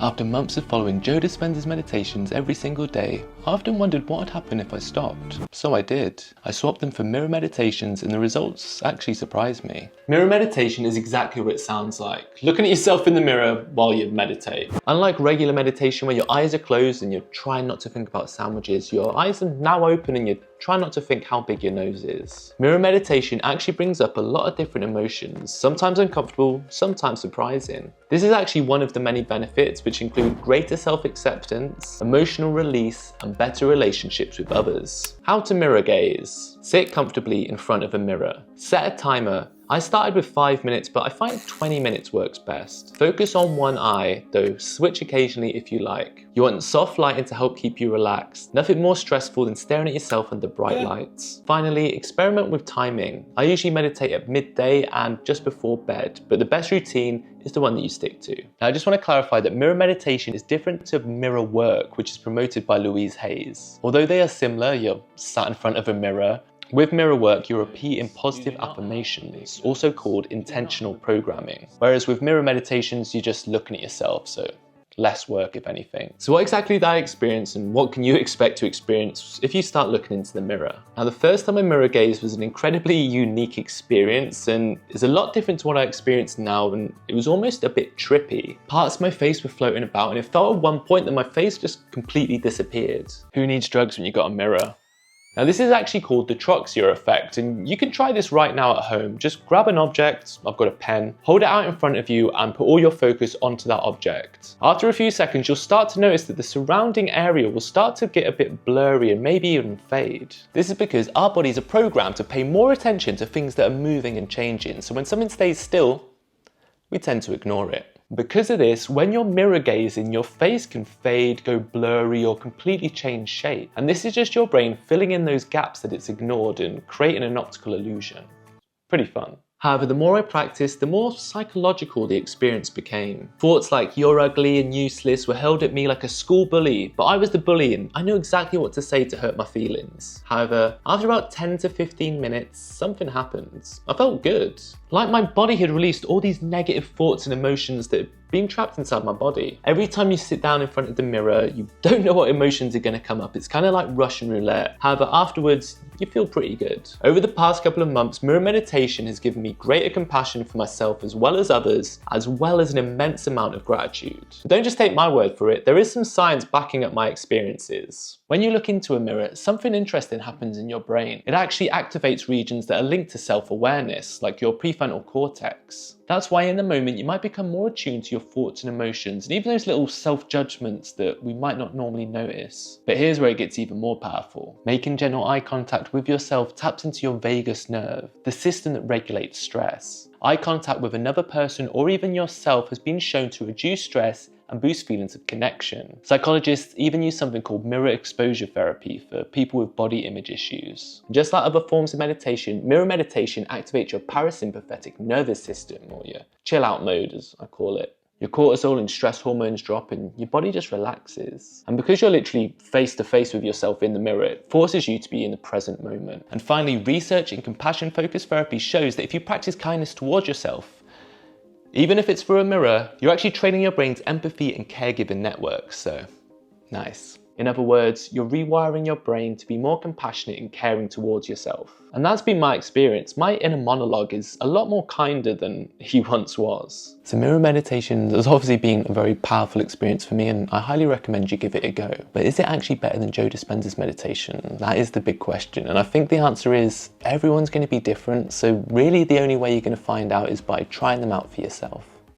After months of following Joe Dispenza's meditations every single day, I often wondered what would happen if I stopped. So I did. I swapped them for mirror meditations and the results actually surprised me. Mirror meditation is exactly what it sounds like. Looking at yourself in the mirror while you meditate. Unlike regular meditation where your eyes are closed and you're trying not to think about sandwiches, your eyes are now open and you're trying not to think how big your nose is. Mirror meditation actually brings up a lot of different emotions, sometimes uncomfortable, sometimes surprising. This is actually one of the many benefits, which include greater self-acceptance, emotional release, and better relationships with others. How to mirror gaze. Sit comfortably in front of a mirror. Set a timer. I started with 5 minutes, but I find 20 minutes works best. Focus on one eye, though switch occasionally if you like. You want soft lighting to help keep you relaxed. Nothing more stressful than staring at yourself under bright lights. Finally, experiment with timing. I usually meditate at midday and just before bed, but the best routine is the one that you stick to. Now, I just want to clarify that mirror meditation is different to mirror work, which is promoted by Louise Hayes. Although they are similar, you're sat in front of a mirror. With mirror work, you're repeating positive affirmations, also called intentional programming. Whereas with mirror meditations, you're just looking at yourself, so less work if anything. So what exactly did I experience and what can you expect to experience if you start looking into the mirror? Now, the first time I mirror gazed was an incredibly unique experience and is a lot different to what I experience now, and it was almost a bit trippy. Parts of my face were floating about and it felt at one point that my face just completely disappeared. Who needs drugs when you got a mirror? Now, this is actually called the Troxia effect, and you can try this right now at home. Just grab an object, I've got a pen, hold it out in front of you and put all your focus onto that object. After a few seconds, you'll start to notice that the surrounding area will start to get a bit blurry and maybe even fade. This is because our bodies are programmed to pay more attention to things that are moving and changing, so when something stays still, we tend to ignore it. Because of this, when you're mirror gazing, your face can fade, go blurry, or completely change shape. And this is just your brain filling in those gaps that it's ignored and creating an optical illusion. Pretty fun. However, the more I practiced, the more psychological the experience became. Thoughts like "you're ugly and useless" were hurled at me like a school bully, but I was the bully and I knew exactly what to say to hurt my feelings. However, after about 10 to 15 minutes, something happened. I felt good. Like my body had released all these negative thoughts and emotions that had been trapped inside my body. Every time you sit down in front of the mirror, you don't know what emotions are going to come up. It's kind of like Russian roulette. However, afterwards, you feel pretty good. Over the past couple of months, mirror meditation has given me greater compassion for myself as well as others, as well as an immense amount of gratitude. But don't just take my word for it, there is some science backing up my experiences. When you look into a mirror, something interesting happens in your brain. It actually activates regions that are linked to self-awareness, like your prefrontal cortex. That's why in the moment you might become more attuned to your thoughts and emotions, and even those little self-judgments that we might not normally notice. But here's where it gets even more powerful. Making gentle eye contact with yourself taps into your vagus nerve, the system that regulates stress. Eye contact with another person or even yourself has been shown to reduce stress and boost feelings of connection. Psychologists even use something called mirror exposure therapy for people with body image issues. Just like other forms of meditation, mirror meditation activates your parasympathetic nervous system, or your chill out mode as I call it. Your cortisol and stress hormones drop and your body just relaxes. And because you're literally face to face with yourself in the mirror, it forces you to be in the present moment. And finally, research in compassion-focused therapy shows that if you practice kindness towards yourself, even if it's through a mirror, you're actually training your brain's empathy and caregiving networks, so nice. In other words, you're rewiring your brain to be more compassionate and caring towards yourself. And that's been my experience. My inner monologue is a lot more kinder than he once was. So mirror meditation has obviously been a very powerful experience for me, and I highly recommend you give it a go. But is it actually better than Joe Dispenza's meditation? That is the big question. And I think the answer is everyone's going to be different. So really the only way you're going to find out is by trying them out for yourself.